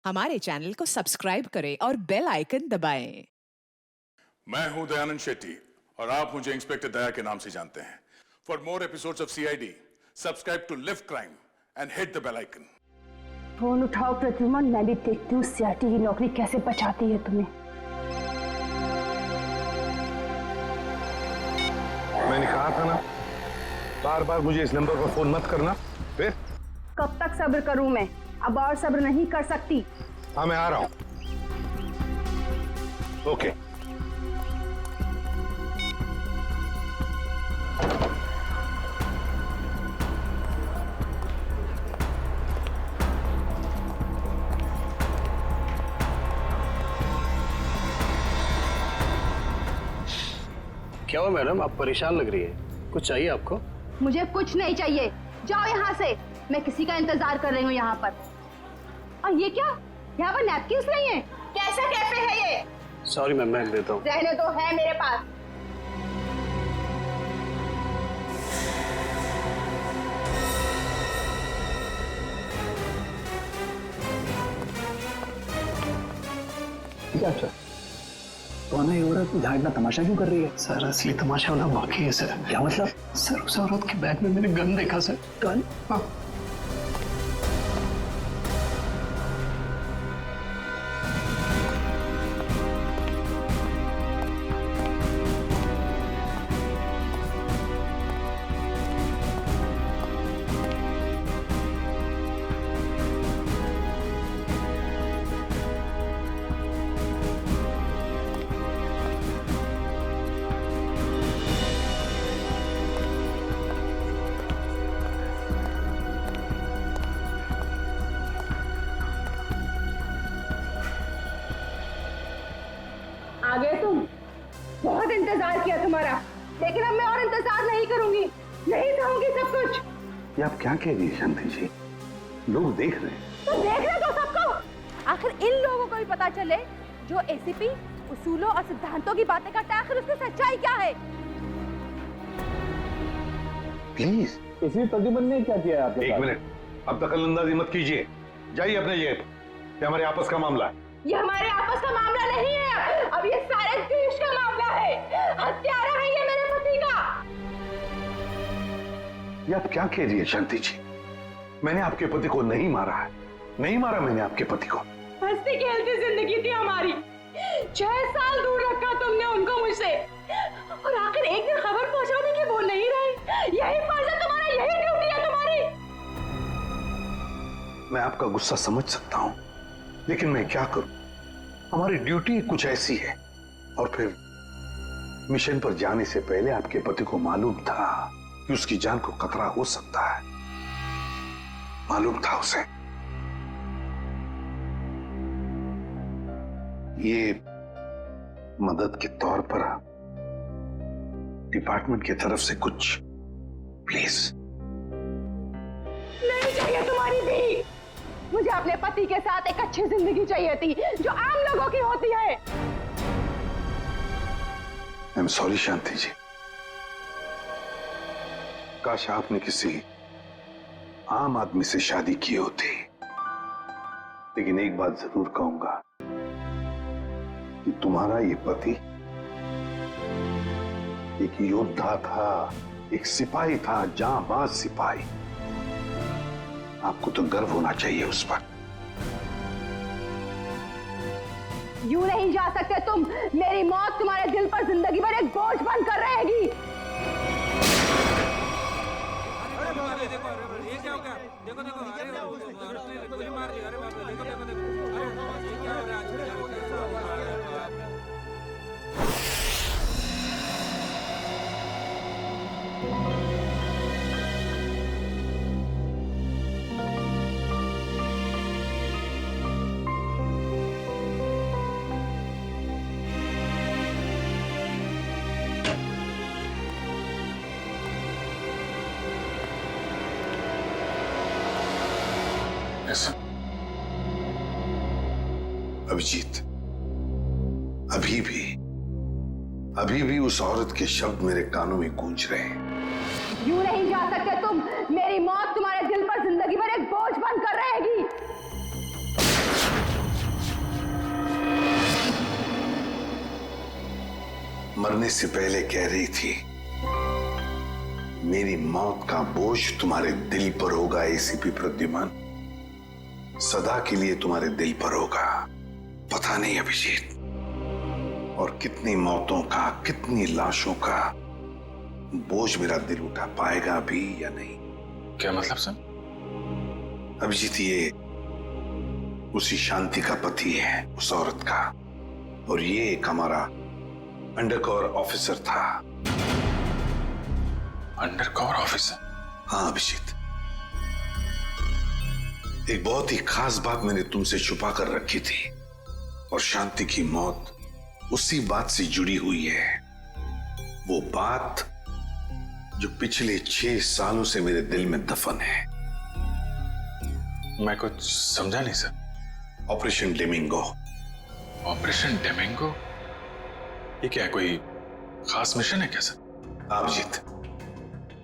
हमारे चैनल को सब्सक्राइब करें और बेल आइकन दबाएं। मैं हूं दयानंद शेट्टी और आप मुझे इंस्पेक्टर दया के नाम से जानते हैं। For more episodes of CID, subscribe to lift crime and hit the bell icon. Phone उठाओ प्रद्युमन, मैं भी देखती हूँ सीआईडी की नौकरी कैसे बचाती है तुम्हें। मैंने कहा था ना, बार बार मुझे इस नंबर पर फोन मत करना। फिर कब तक सब्र करूं मैं? अब और सब्र नहीं कर सकती। हाँ, मैं आ रहा हूं। ओके। क्या हुआ मैडम, आप परेशान लग रही है? कुछ चाहिए आपको? मुझे कुछ नहीं चाहिए, जाओ यहाँ से। मैं किसी का इंतजार कर रही हूँ यहाँ पर। और ये क्या, यहाँ पर नैपकिन्स नहीं है? कैसा कैफे है ये? सॉरी मैम, मैं देता हूँ। रहने दो, है मेरे पास। क्या अच्छा कौन है ये औरत? यहाँ इतना तमाशा क्यों कर रही है? सर असली तमाशा होना बाकी है सर। क्या मतलब? सर उस औरत के बैग में मैंने गन देखा सर। गन? हाँ। आ गए तुम? बहुत इंतजार किया तुम्हारा, लेकिन अब मैं और इंतजार नहीं करूंगी, नहीं सहूंगी सब कुछ। ये आप क्या कह रही है शांति जी? लोग देख रहे हैं। तो देखने दो सबको। आखिर इन लोगों को भी पता चले जो एसीपी उसूलों और सिद्धांतों की बातें करता है, आखिर उसकी सच्चाई क्या है। प्लीज। इसी प्रद्युमन ने क्या किया आपके? एक मिनट, अब दखलंदाजी मत कीजिए। जाइए अपने जेब। ये हमारे आपस का मामला है। ये हमारे आपस का मामला नहीं है, अब ये सारे देश का मामला है। हत्यारा है ये मेरे पति का। ये आप क्या कह रही है शांति जी? मैंने आपके पति को नहीं मारा है, नहीं मारा मैंने आपके पति को। हंसती खेलती जिंदगी थी हमारी, 6 साल दूर रखा तुमने उनको मुझसे, और आखिर एक दिन खबर पहुंचाने की वो नहीं रही। यही फर्ज है तुम्हारा, यही ड्यूटी है तुम्हारी। मैं आपका गुस्सा समझ सकता हूं, लेकिन मैं क्या करूं? हमारी ड्यूटी कुछ ऐसी है। और फिर मिशन पर जाने से पहले आपके पति को मालूम था कि उसकी जान को खतरा हो सकता है। मालूम था उसे। ये मदद के तौर पर डिपार्टमेंट की तरफ से कुछ प्लीज। नहीं चाहिए तुम्हारी भी। मुझे अपने पति के साथ एक अच्छी जिंदगी चाहिए थी, जो आम लोगों की होती है। आई एम सॉरी शांति जी। काश आपने किसी आम आदमी से शादी की होती। लेकिन एक बात जरूर कहूंगा कि तुम्हारा ये पति एक योद्धा था, एक सिपाही था, जांबाज सिपाही। आपको तो गर्व होना चाहिए उस पर। यूं नहीं जा सकते तुम। मेरी मौत तुम्हारे दिल पर जिंदगी भर एक बोझ बनकर रहेगी। देखो देखो, अरे गोली मार दी। अरे बाप रे, देखो देखो देखो, अरे ये क्या हो रहा है आजकल? अभिजीत, अभी भी उस औरत के शब्द मेरे कानों में गूंज रहे हैं। यूं नहीं जा सकते तुम। मेरी मौत तुम्हारे दिल पर जिंदगी भर एक बोझ बनकर रहेगी। मरने से पहले कह रही थी, मेरी मौत का बोझ तुम्हारे दिल पर होगा एसीपी प्रद्युमन, सदा के लिए तुम्हारे दिल पर होगा। पता नहीं अभिजीत, और कितनी मौतों का, कितनी लाशों का बोझ मेरा दिल उठा पाएगा भी या नहीं। क्या मतलब सर? अभिजीत, ये उसी शांति का पति है, उस औरत का, और ये एक हमारा अंडरकवर ऑफिसर था। Undercover officer? हाँ अभिजीत, एक बहुत ही खास बात मैंने तुमसे छुपा कर रखी थी, और शांति की मौत उसी बात से जुड़ी हुई है। वो बात जो पिछले 6 सालों से मेरे दिल में दफन है। मैं कुछ समझा नहीं सर। ऑपरेशन डेमिंगो। ऑपरेशन डेमिंगो? ये क्या, कोई खास मिशन है क्या सर? अभिजीत,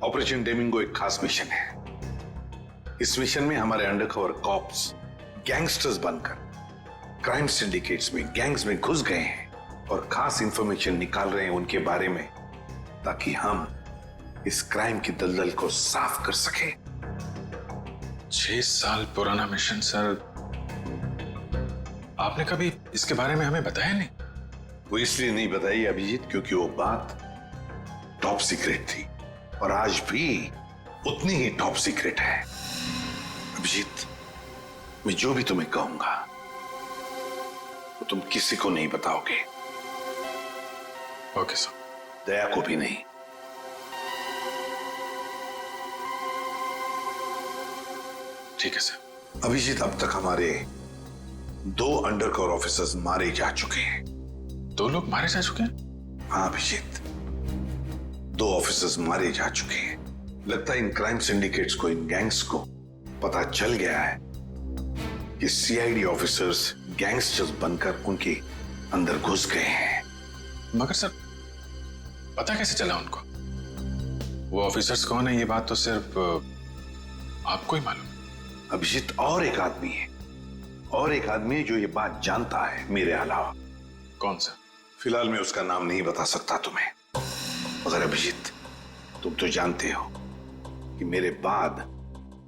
ऑपरेशन डेमिंगो एक खास मिशन है। इस मिशन में हमारे अंडरकवर कॉप्स गैंगस्टर्स बनकर क्राइम सिंडिकेट्स में, गैंग्स में घुस गए हैं और खास इंफॉर्मेशन निकाल रहे हैं उनके बारे में, ताकि हम इस क्राइम की दलदल को साफ कर सके। 6 साल पुराना मिशन सर। आपने कभी इसके बारे में हमें बताया नहीं? वो इसलिए नहीं बताई अभिजीत, क्योंकि वो बात टॉप सीक्रेट थी, और आज भी उतनी ही टॉप सीक्रेट है। अभिजीत, मैं जो भी तुम्हें कहूंगा वो तुम किसी को नहीं बताओगे। Okay sir. दया को भी नहीं। ठीक है सर। अभिजीत, अब तक हमारे 2 अंडरकवर ऑफिसर्स मारे जा चुके हैं। 2 लोग मारे जा चुके हैं? हाँ अभिजीत, 2 ऑफिसर्स मारे जा चुके हैं। लगता है इन क्राइम सिंडिकेट्स को, इन गैंग्स को पता चल गया है कि सीआईडी ऑफिसर्स गैंगस्टर्स बनकर उनके अंदर घुस गए हैं। मगर सर, पता कैसे चला उनको? वो ऑफिसर्स कौन है ये बात तो सिर्फ आपको ही मालूम है। अभिजीत, और एक आदमी है, और एक आदमी है जो ये बात जानता है मेरे अलावा। कौन सा? फिलहाल मैं उसका नाम नहीं बता सकता तुम्हें, मगर अभिजीत, तुम तो जानते हो कि मेरे बाद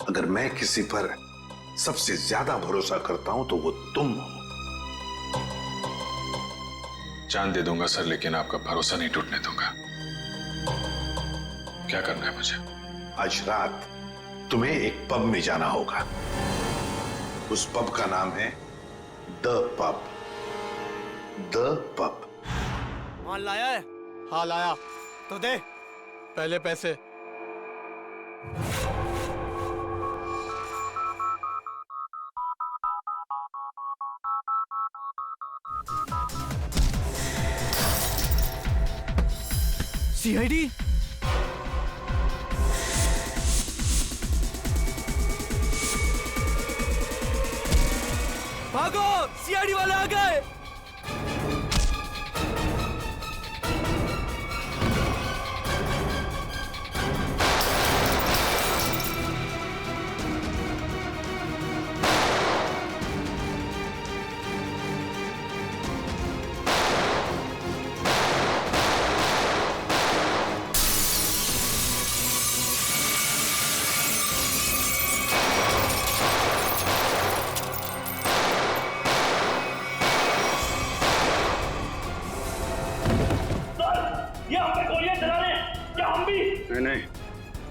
अगर मैं किसी पर सबसे ज्यादा भरोसा करता हूं तो वो तुम हो। जान दे दूंगा सर, लेकिन आपका भरोसा नहीं टूटने दूंगा। क्या करना है मुझे? आज रात तुम्हें एक पब में जाना होगा। उस पब का नाम है द पब। The pub. माल लाया है? हाँ लाया। तो दे पहले पैसे। सीआईडी? भागो, सीआईडी वाले आ गए। नहीं,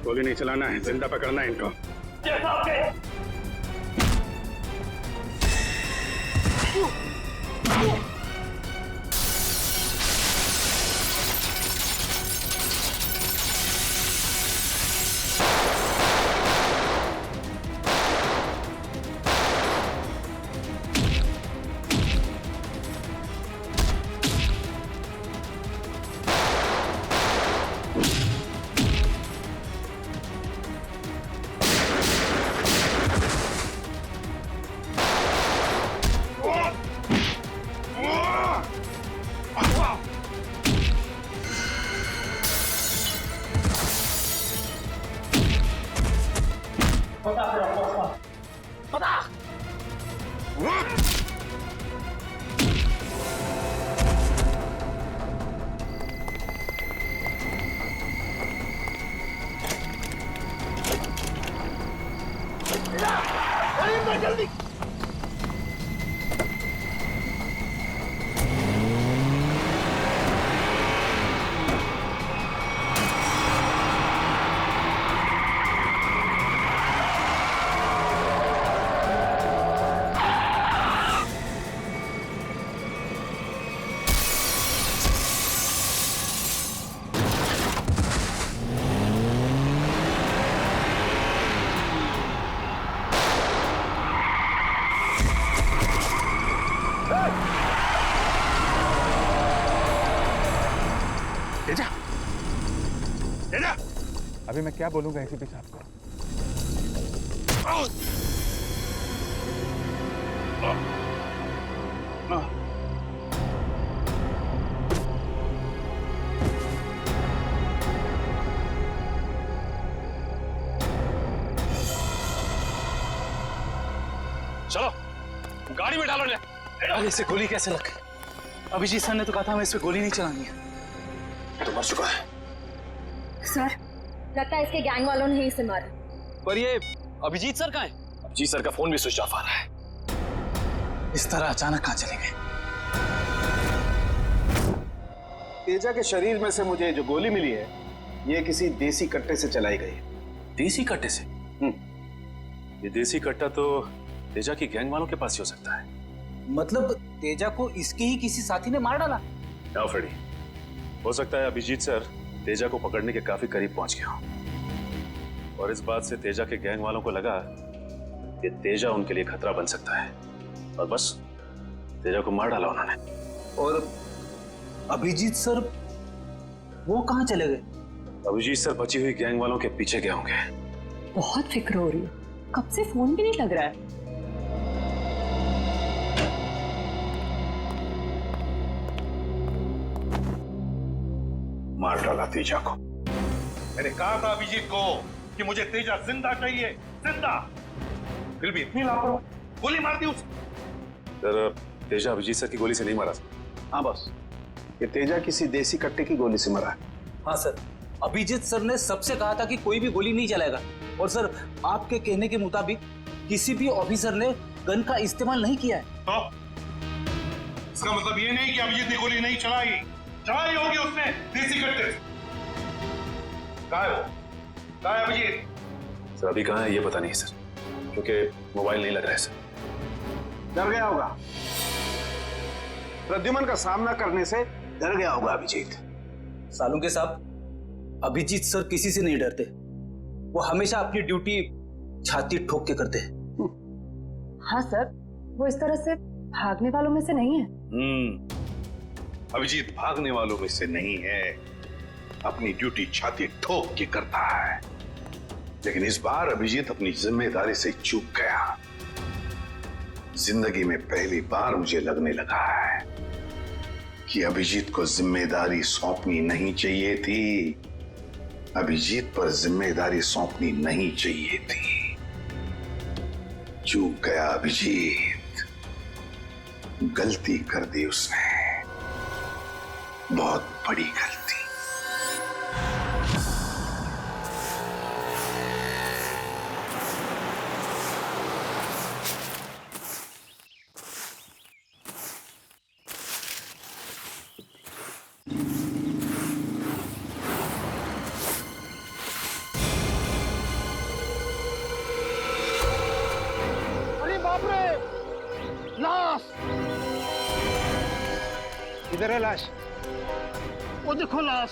गोली नहीं चलाना है, जिंदा पकड़ना है इनको। तेजा, तेजा, अभी मैं क्या बोलूंगा एसीपी साहब को? चलो गाड़ी में डालो। अरे इसे गोली कैसे लग गई? अभिजीत सर ने तो कहा था हमें इस पे गोली नहीं चलानी है। तो मर चुका है। सर, लगता है इसके गैंग वालों ने ही इसे मारा। पर ये अभिजीत सर कहाँ है? अभिजीत सर का फोन भी स्विच ऑफ आ रहा है। इस तरह अचानक कहाँ चले गए? तेजा के शरीर में से मुझे जो गोली मिली है, ये किसी देसी कट्टे से चलाई गई है। देसी कट्टे से? ये देसी कट्टा तो तेजा की गैंग वालों के पास ही हो सकता है। मतलब तेजा को इसके ही किसी साथी ने मार डाला? क्या फ्रेडी, हो सकता है अभिजीत सर तेजा को पकड़ने के काफी करीब पहुंच गया हो और इस बात से तेजा के गैंग वालों को लगा कि तेजा उनके लिए खतरा बन सकता है और बस तेजा को मार डाला उन्होंने। और अभिजीत सर वो कहाँ चले गए? अभिजीत सर बची हुई गैंग वालों के पीछे गए होंगे। बहुत फिक्र हो रही है, कब से फोन भी नहीं लग रहा है। मार डाला तेजा को। मैंने कहा था अभिजीत को कि मुझे तेजा जिंदा चाहिए, जिंदा। फिर भी इतनी लापरवाही, गोली मार दी उसे। सर तेजा अभिजीत सर की गोली से नहीं मारा। हाँ बॉस, ये तेजा किसी देसी कट्टे की गोली से मरा है। हाँ सर, अभिजीत सर ने सबसे कहा था कि कोई भी गोली नहीं चलाएगा और सर आपके कहने के मुताबिक किसी भी ऑफिसर ने गन का इस्तेमाल नहीं किया है। तो इसका मतलब ये नहीं कि अभिजीत ने गोली नहीं चलाई होगी उसने देसी कट्टे से। कहाँ है वो? कहाँ है अभिजीत? सर अभी कहाँ है ये पता नहीं सर, क्योंकि मोबाइल नहीं लग रहा है सर। डर गया होगा, प्रद्युमन का सामना करने से डर गया होगा अभिजीत। सालों के साहब, अभिजीत सर किसी से नहीं डरते, वो हमेशा अपनी ड्यूटी छाती ठोक के करते हैं। हाँ सर, वो इस तरह से भागने वालों में से नहीं है। अभिजीत भागने वालों में से नहीं है, अपनी ड्यूटी छाती ठोक के करता है। लेकिन इस बार अभिजीत अपनी जिम्मेदारी से चूक गया। जिंदगी में पहली बार मुझे लगने लगा है कि अभिजीत को जिम्मेदारी सौंपनी नहीं चाहिए थी। अभिजीत पर जिम्मेदारी सौंपनी नहीं चाहिए थी। चूक गया अभिजीत, गलती कर दी उसने, बहुत बड़ी गलती। इधर है लाश, वो देखो लाश।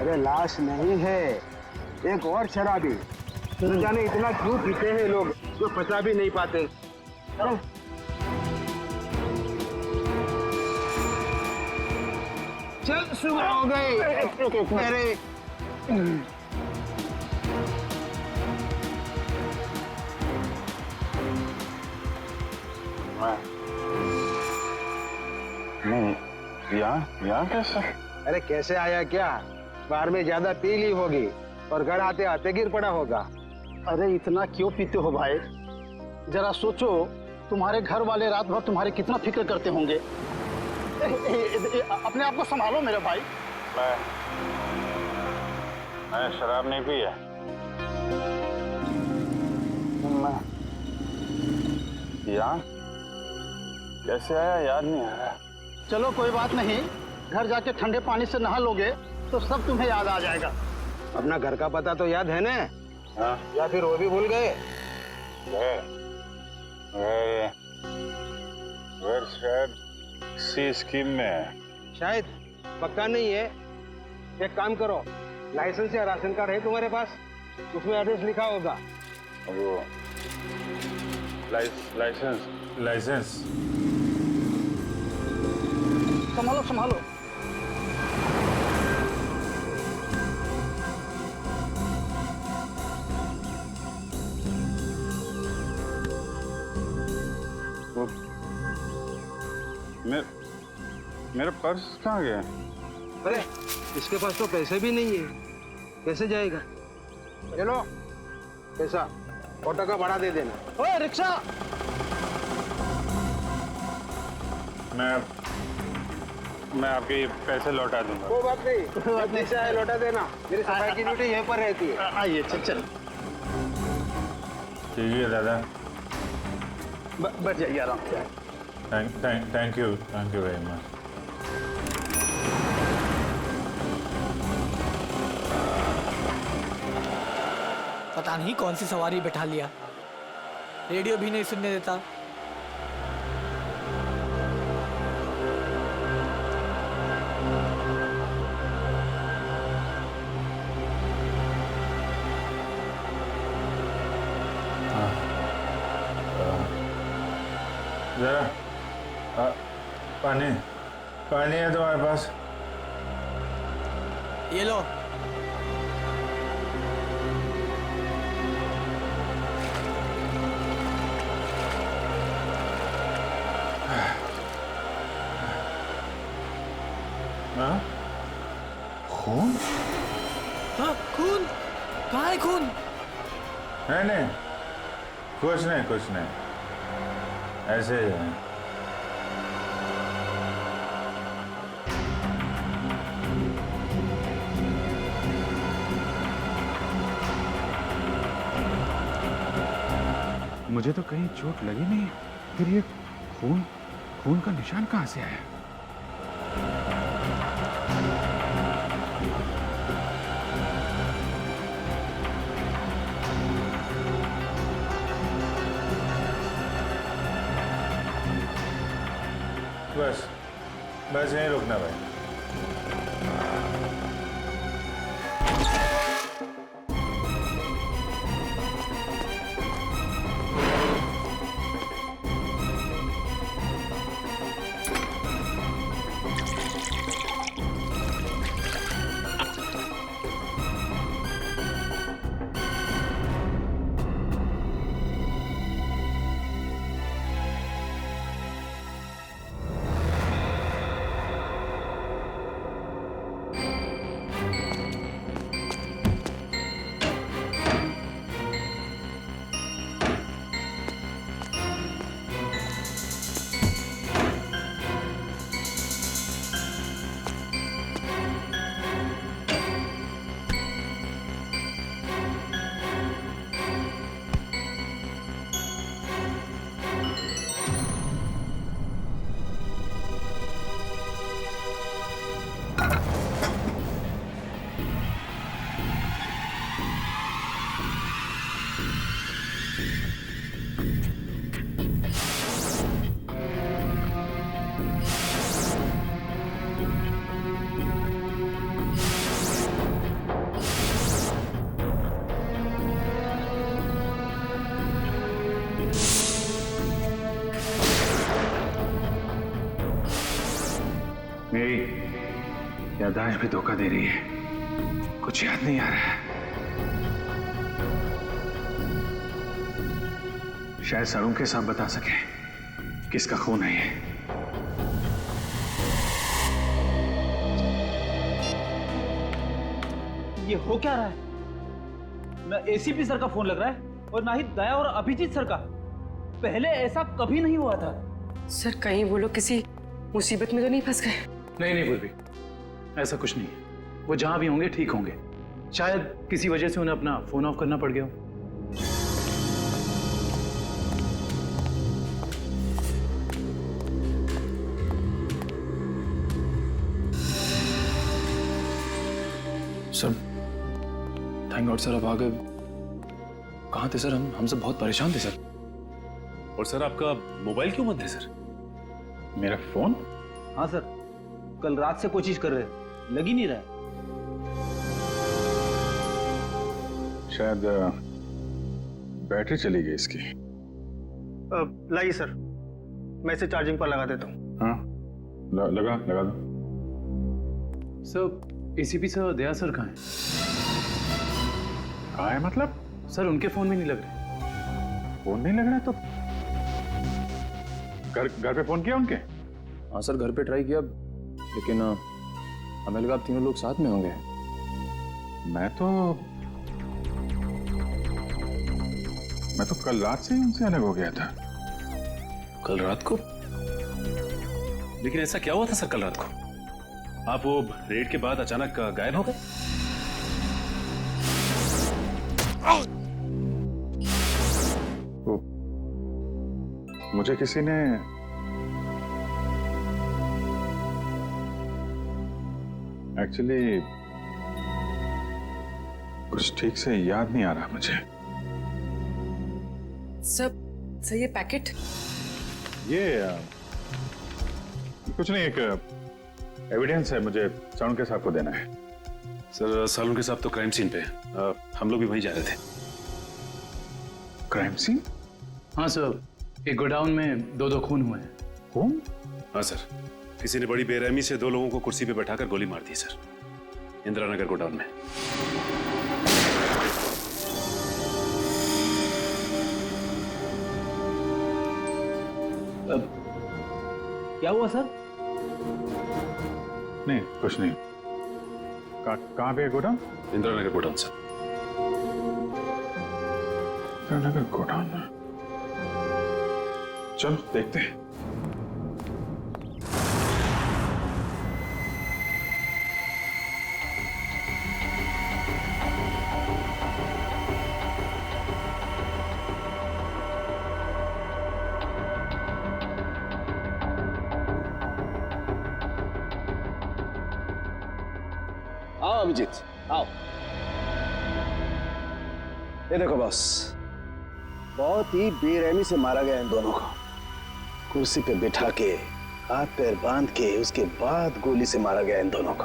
अरे लाश नहीं है, एक और शराबी। न जाने इतना क्यों पीते हैं लोग जो पचा भी नहीं पाते। चल सुबह हो गई। अरे नहीं, यहाँ कैसे? अरे कैसे आया क्या? बाहर में ज्यादा पी ली होगी और घर आते आते गिर पड़ा होगा। अरे इतना क्यों पीते हो भाई? जरा सोचो, तुम्हारे घर वाले रात भर तुम्हारे कितना फिक्र करते होंगे। अपने आप को संभालो मेरे भाई। मैं शराब नहीं पी है। यहाँ कैसे आया याद नहीं आ रहा। चलो कोई बात नहीं, घर जाके ठंडे पानी से नहा लोगे तो सब तुम्हें याद आ जाएगा। अपना घर का पता तो याद है ना? हाँ या फिर वो भी भूल गए? घर शायद सी स्कीम में है। शायद, पक्का नहीं है। एक काम करो, लाइसेंस या राशन कार्ड है तुम्हारे पास? उसमें एड्रेस लिखा होगा। वो लाइसेंस संभालो संभालो। मेरा पर्स कहाँ गया? अरे इसके पास तो पैसे भी नहीं है, कैसे जाएगा? ये लो पैसा, ऑटो का भाड़ा दे देना। ओए रिक्शा! मैं आपके पैसे लौटा दूंगा। वो बात नहीं, जब पैसा है लौटा देना। मेरी सफाई की ड्यूटी यहीं पर रहती है। आइए चल। ठीक है दादा, बैठ जाइए आराम से। Thank you very much. पता नहीं कौन सी सवारी बैठा लिया, रेडियो भी नहीं सुनने देता। जरा पानी है तुम्हारे पास? ये लो। खून? हाँ खून? कहाँ है खून? नहीं कुछ नहीं, ऐसे ही है। मुझे तो कहीं चोट लगी नहीं, फिर ये खून का निशान कहाँ से आया? बस यहीं रुकना भाई। मेरी याददाश्त भी धोखा दे रही है, कुछ याद नहीं आ रहा है। शायद सरों के साथ बता सके किसका खून है ये। ये हो क्या रहा है? ना एसीपी सर का फोन लग रहा है और ना ही दया और अभिजीत सर का। पहले ऐसा कभी नहीं हुआ था। सर कहीं वो लोग किसी मुसीबत में तो नहीं फंस गए? नहीं पूर्वी, ऐसा कुछ नहीं है। वो जहां भी होंगे ठीक होंगे। शायद किसी वजह से उन्हें अपना फोन ऑफ करना पड़ गया हो। सर, थैंक गॉड सर, अब आ गए। कहाँ थे सर? हम सब बहुत परेशान थे सर। और सर आपका मोबाइल क्यों बंद है सर? मेरा फोन? हाँ सर, कल रात से कोशिश कर रहे हैं, लग ही नहीं रहा है। शायद बैटरी चली गई इसकी। लाइए सर, मैं इसे चार्जिंग पर लगा देता हूँ। हाँ, लगा दो। सर, एसीपी सर, दया सर कहाँ हैं? कहाँ है मतलब? सर उनके फोन में नहीं लग रहे। फोन नहीं लग रहा तो घर पे फोन किया उनके? हाँ सर, घर पे ट्राई किया, लेकिन हमें लगा आप तीनों लोग साथ में होंगे। मैं तो कल रात से ही उनसे अलग हो गया था। कल रात को? लेकिन ऐसा क्या हुआ था सर कल रात को? आप वो रेड के बाद अचानक गायब हो गए? मुझे किसी ने एक्चुअली कुछ ठीक से याद नहीं आ रहा मुझे। सर ये पैकेट? ये कुछ नहीं, एक एविडेंस है, मुझे सालुंके साहब को देना है। सर सालुंके साहब तो क्राइम सीन पे हम लोग भी वहीं जा रहे थे। Crime scene? हाँ सर, एक गोडाउन में दो खून हुए हैं। खून? हाँ सर, किसी ने बड़ी बेरहमी से 2 लोगों को कुर्सी पे बैठाकर गोली मार दी सर, इंदिरा नगर गोडाउन में। क्या हुआ सर? नहीं, कुछ नहीं। कहाँ पे है godown? Indira Nagar godown sir. Indira Nagar godown में? चलो देखते हैं। आओ अभिजीत, आओ। ये देखो बॉस, बहुत ही बेरहमी से मारा गया इन दोनों को। कुर्सी पे बिठा के, हाथ पैर बांध के, उसके बाद गोली से मारा गया इन दोनों को।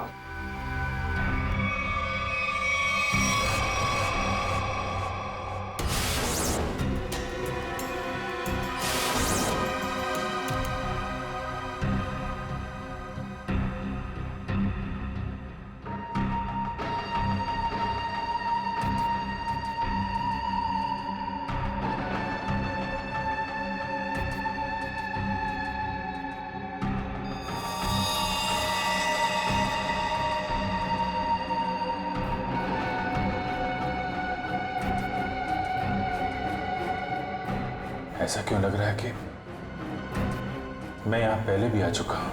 ऐसा क्यों लग रहा है कि मैं यहां पहले भी आ चुका हूं?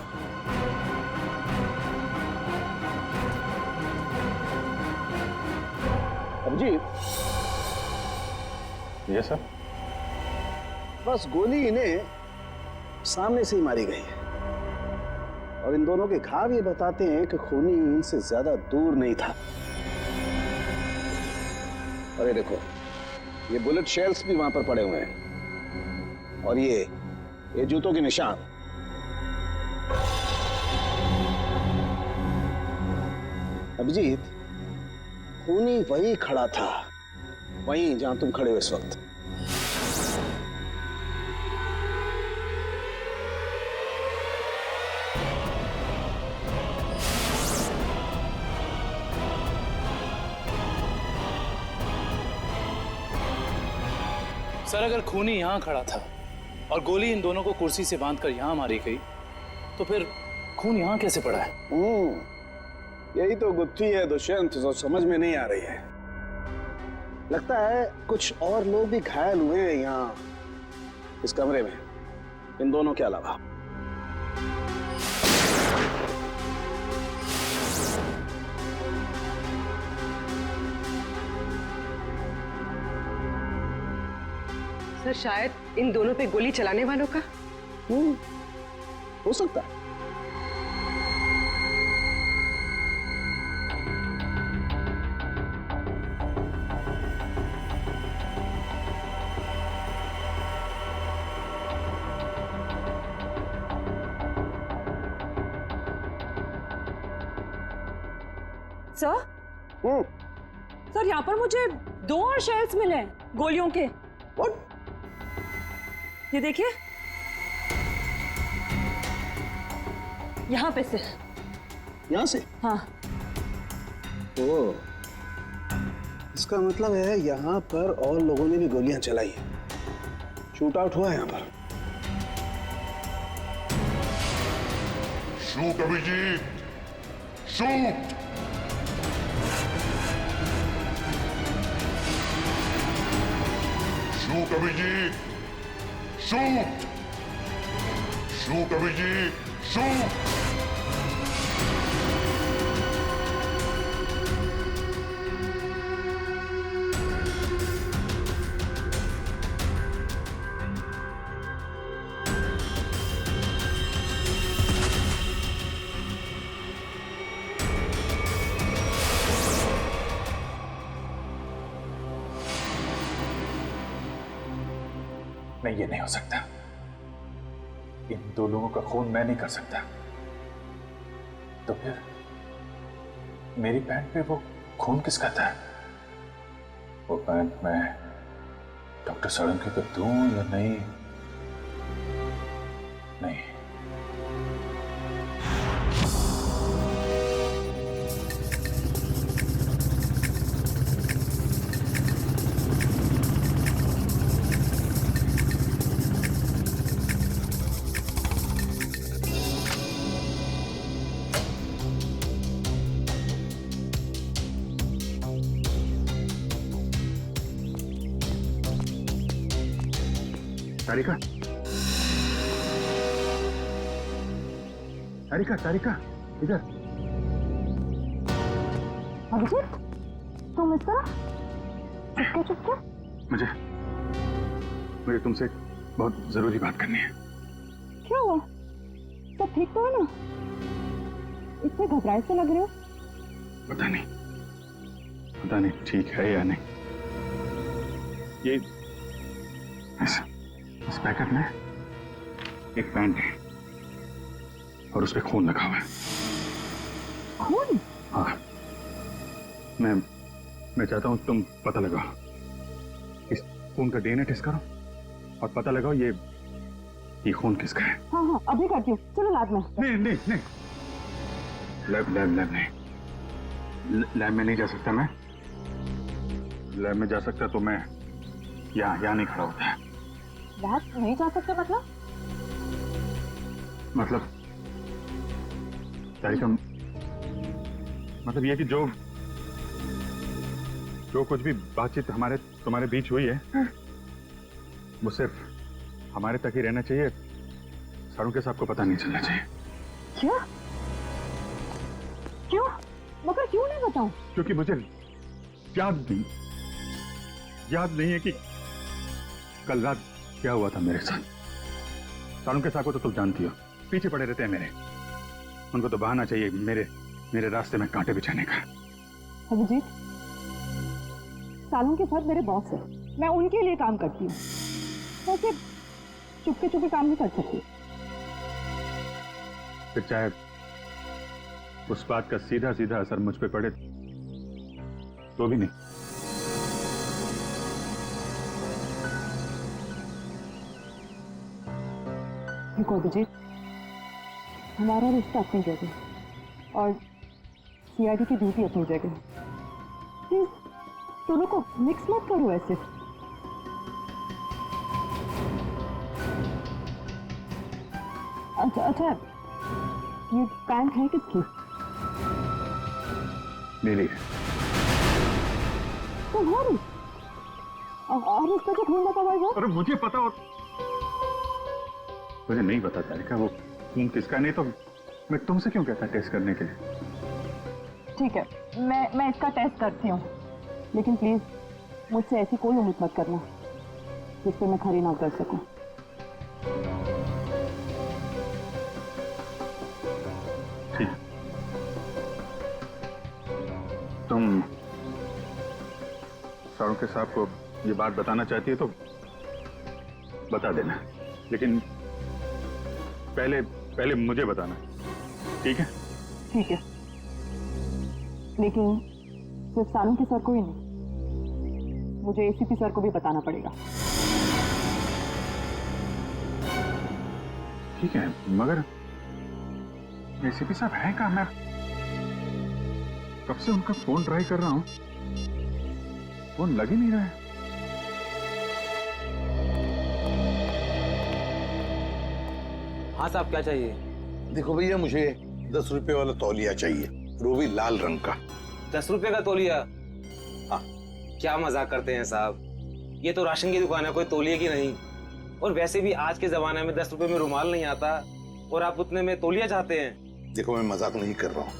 अभिजीत, ये सर, बस गोली इन्हें सामने से ही मारी गई है, और इन दोनों के घाव ये बताते हैं कि खूनी इनसे ज्यादा दूर नहीं था। अरे देखो, ये बुलेट शेल्स भी वहां पर पड़े हुए हैं, और ये जूतों के निशान। अभिजीत, खूनी वहीं खड़ा था, वहीं जहां तुम खड़े हो इस वक्त। सर, अगर खूनी यहां खड़ा था और गोली इन दोनों को कुर्सी से बांधकर यहां मारी गई, तो फिर खून यहां कैसे पड़ा है? यही तो गुत्थी है दुष्यंत, जो समझ में नहीं आ रही है। लगता है कुछ और लोग भी घायल हुए हैं यहाँ इस कमरे में, इन दोनों के अलावा। सर, शायद इन दोनों पे गोली चलाने वालों का हो सकता है। सर सर, यहाँ पर मुझे 2 और शेल्स मिले हैं गोलियों के। ये देखिए, यहाँ पे से। यहाँ से? हाँ। ओ, इसका मतलब है यहाँ पर और लोगों ने भी गोलियां चलाई हैं। शूट आउट हुआ है यहाँ पर। Shoot Abhijeet, shoot. Shoot Abhijeet, shoot. Shoot Abhijeet, shoot. नहीं, ये नहीं हो सकता। इन 2 लोगों का खून मैं नहीं कर सकता। तो फिर मेरी पैंट पे वो खून किसका था? वो पैंट मैं डॉक्टर साळुंखे को दूं या नहीं? नहीं। तारिका, तारिका, तारिका, इधर। अभिजीत, तुम इस तरह चुपके चुपके? मुझे तुमसे बहुत जरूरी बात करनी है। क्या हुआ? सब ठीक तो है ना? इतने घबराए से लग रहे हो। पता नहीं ठीक है या नहीं। ये इस पैकेट में एक पैंट है और उस पे खून लगा हुआ है। खून? हाँ, मैं चाहता हूं तुम पता लगाओ, इस खून का डीएनए टेस्ट करो और पता लगाओ ये खून किसका है। हाँ हाँ, अभी करती हूँ। चलो लैब में। नहीं, लैब नहीं, लैब में नहीं जा सकता मैं। लैब में जा सकता तो मैं यहाँ नहीं खड़ा होता है। लैब नहीं जा सकते मतलब तारिका, मतलब ये कि जो कुछ भी बातचीत तुम्हारे बीच हुई है वो सिर्फ हमारे तक ही रहना चाहिए। साळुंखे साहब को पता नहीं चलना चाहिए। क्या? क्यों? मगर क्यों नहीं बताऊं? क्योंकि मुझे याद नहीं है कि कल रात क्या हुआ था मेरे साथ। साळुंखे साहब को तो तुम जानती हो, पीछे पड़े रहते हैं मेरे। उनको तो बहाना चाहिए मेरे रास्ते में कांटे बिछाने का। अभिजीत, साळुंखे साहब मेरे बॉस है, मैं उनके लिए काम करती हूँ। वैसे चुपके काम नहीं कर सकती। फिर चाहे उस बात का सीधा असर मुझ पे पड़े तो भी नहीं। देखो अभिजीत, हमारा रिश्ता अपनी जगह और सीआईडी की ड्यूटी अपनी जगह। प्लीज दोनों को मिक्स मत करो ऐसे। अच्छा, ये पैंट है किसकी? मेरी। तुम्हारी? और इस पर जो खून लगा हुआ है? अरे मुझे पता हो, मुझे नहीं पता तारिका वो खून किसका। नहीं तो मैं तुमसे क्यों कहता टेस्ट करने के लिए। ठीक है, मैं इसका टेस्ट करती हूँ, लेकिन प्लीज मुझसे ऐसी कोई उम्मीद मत करना जिस पे मैं खरी ना उतर सकूं। ठीक, तुम साळुंखे साहब को ये बात बताना चाहती है तो बता देना, लेकिन पहले मुझे बताना। ठीक है? ठीक है। लेकिन सिर्फ सालुंके सर को ही नहीं, मुझे एसीपी सर को भी बताना पड़ेगा। ठीक है, मगर एसीपी साहब हैं कहाँ? मैं कब से उनका फोन ट्राई कर रहा हूं, फोन लग ही नहीं रहा है। हाँ साहब, क्या चाहिए? देखो भैया, मुझे 10 रुपए वाला तौलिया चाहिए, वो भी लाल रंग का। 10 रुपए का तौलिया? हाँ। क्या मजाक करते हैं साहब, ये तो राशन की दुकान है, कोई तौलिए की नहीं। और वैसे भी आज के जमाने में 10 रुपए में रुमाल नहीं आता, और आप उतने में तौलिया चाहते हैं? देखो, मैं मजाक नहीं कर रहा हूँ,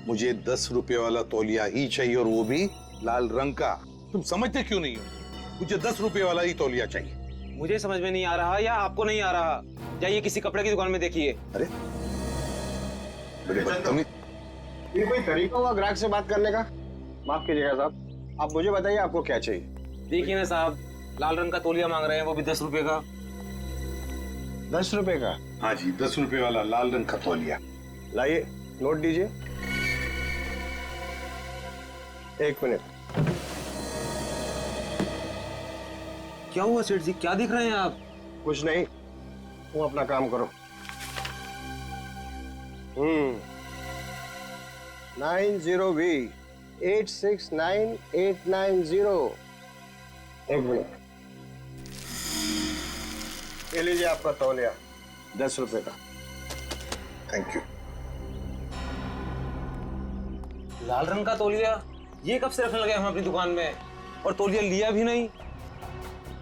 मुझे 10 रुपए वाला तौलिया ही चाहिए, और वो भी लाल रंग का। तुम समझते क्यों नहीं हो? मुझे 10 रुपए वाला ही तौलिया चाहिए। मुझे समझ में नहीं आ रहा या आपको नहीं आ रहा? जाइए किसी कपड़े की दुकान में देखिए। अरे बदतमीज! ये कोई तरीका हुआ ग्राहक से बात करने का? माफ कीजिएगा साहब, आप मुझे बताइए आपको क्या चाहिए। देखिए ना साहब, लाल रंग का तौलिया मांग रहे हैं, वो भी 10 रुपए का। 10 रुपए का? हाँ जी, 10 रुपए वाला लाल रंग का तौलिया। लाइए, नोट दीजिए। 1 मिनट। क्या हुआ सेठ जी, क्या दिख रहे हैं आप? कुछ नहीं, तुम अपना काम करो। 90B 869890। 1 मिनट। ये लीजिए आपका तौलिया, 10 रुपए का। Thank you. लाल रंग का तौलिया? ये कब से रखने लगे हम अपनी दुकान में, और तौलिया लिया भी नहीं?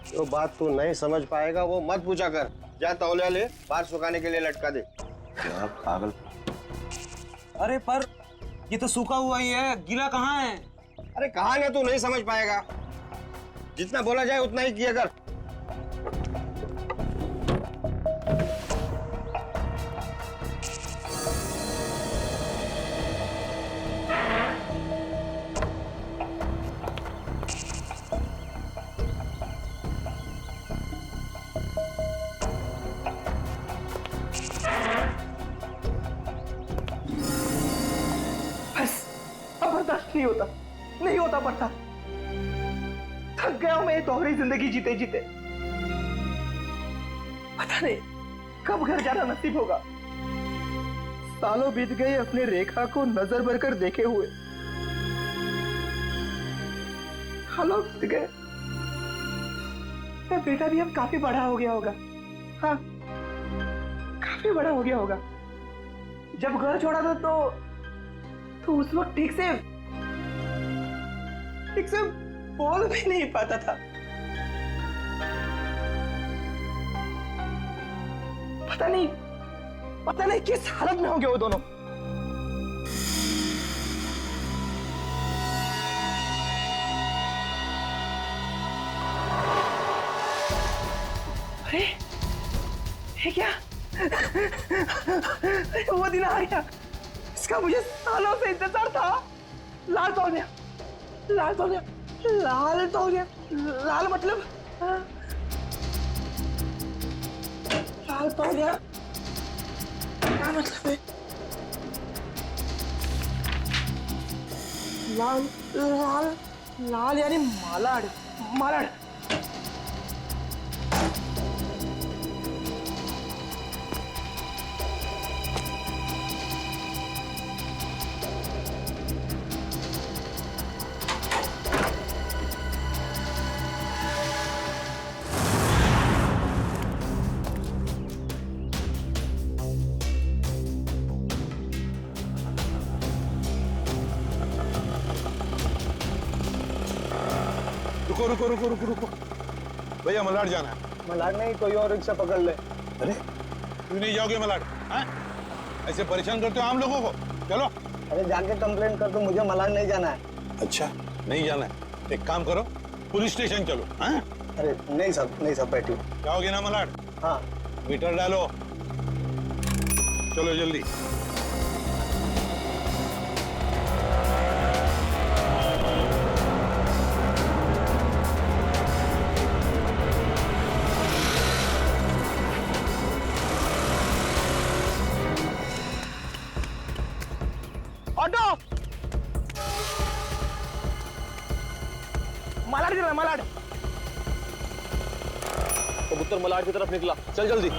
जो बात तू नहीं समझ पाएगा वो मत पूछा कर। जा तौलिया ले, बाहर सुखाने के लिए लटका दे। क्या पागल! अरे पर ये तो सूखा हुआ ही है, गीला कहाँ है? अरे कहाँ है, तू नहीं समझ पाएगा। जितना बोला जाए उतना ही किया कर। नहीं होता, नहीं होता पड़ता। थक गया हूं मैं ये दोहरी जिंदगी जीते जीते। पता नहीं कब घर जाना नसीब होगा। सालों बीत गए अपने रेखा को नजर भर कर देखे हुए। सालों बीत गए, मेरा बेटा भी अब काफी बड़ा हो गया होगा। हाँ, काफी बड़ा हो गया होगा। जब घर छोड़ा था तो उस वक्त ठीक से बोल भी नहीं पाता था। पता नहीं किस हालत में होंगे वो दोनों। अरे ये क्या? वो दिन आ गया, इसका मुझे सालों से इंतजार था। लाल तौलिया, लाल तौलिया, लाल तौलिया। लाल मतलब लाल तौलिया क्या मतलब है? लाल लाल लाल यानी मालाड, मालाड। रुको रुको रुको रुको रुको भैया, मलाड जाना है। मलाड नहीं, कोई और रिक्शा पकड़ ले। अरे क्यों नहीं जाओगे मलाड? हैं? ऐसे परेशान करते हो आम लोगों को। चलो। अरे जाके कंप्लेन कर दो, मुझे मलाड नहीं जाना है। अच्छा नहीं जाना है, एक काम करो, पुलिस स्टेशन चलो। हैं? अरे नहीं सब बैठिए। जाओगे ना मलाड? हाँ। मीटर डालो, चलो जल्दी। ऑटो उत्तर मलाड की तरफ निकला। चल जल्दी।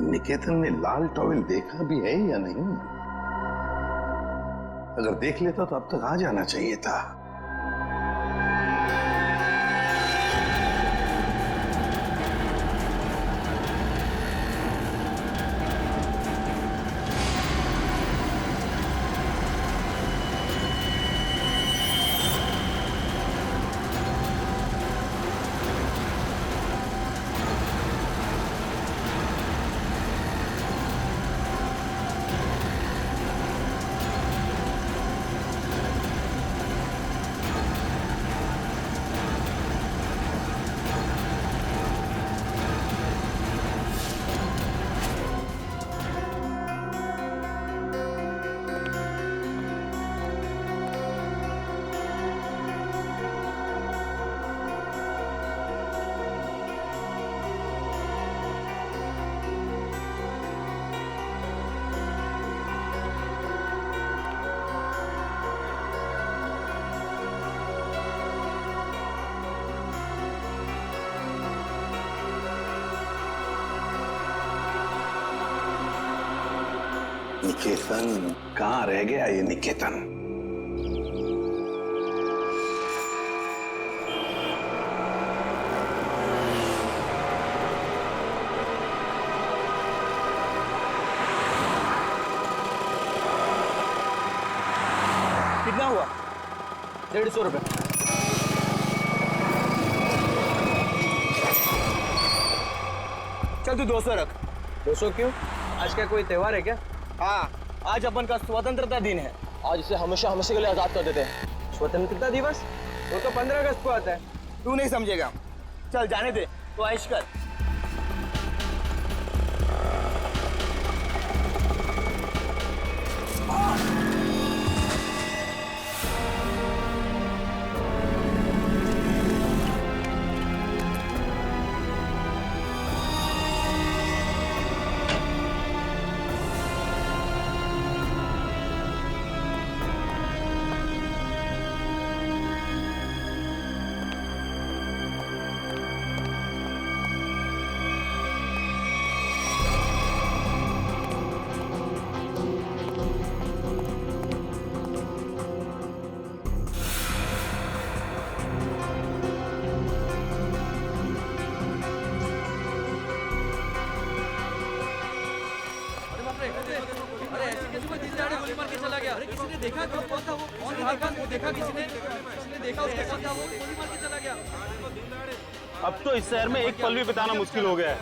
निकेतन ने लाल टॉवेल देखा भी है या नहीं? अगर देख लेता तो अब तक आ जाना चाहिए था। निकेतन कहाँ रह गया ये निकेतन? कितना हुआ? 150 रुपए। चल तू 200 रख। 200 क्यों? आज क्या कोई त्योहार है क्या? हाँ, आज अपन का स्वतंत्रता दिन है। आज इसे हमेशा हमेशा के लिए आजाद कर देते हैं। स्वतंत्रता दिवस वो तो 15 अगस्त को आता है। तू नहीं समझेगा। चल जाने दे, तो ऐश कर। किसी ने देखा कौन था वो देखा किसी ने देखा उसके कौन था वो गोली मार के चला गया। अब तो इस शहर में एक पल भी बिताना मुश्किल हो गया है।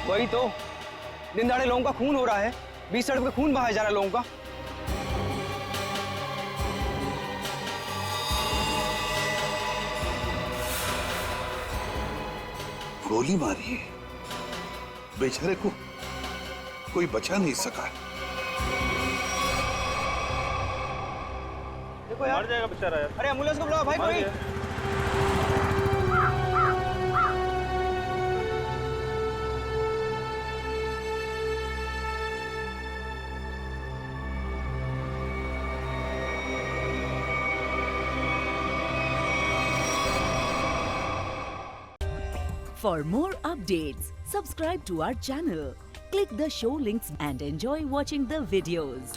वही तो, दिन दहाड़े लोगों का खून हो रहा है, बीच सड़क पे खून बहाया जा रहा है लोगों का। गोली मारी है, बेचारे को कोई बचा नहीं सका। देखो यार, मर जाएगा बेचारा यार। अरे एम्बुलेंस को बुलाओ भाई कोई। For more updates, subscribe to our channel, click the show links and enjoy watching the videos.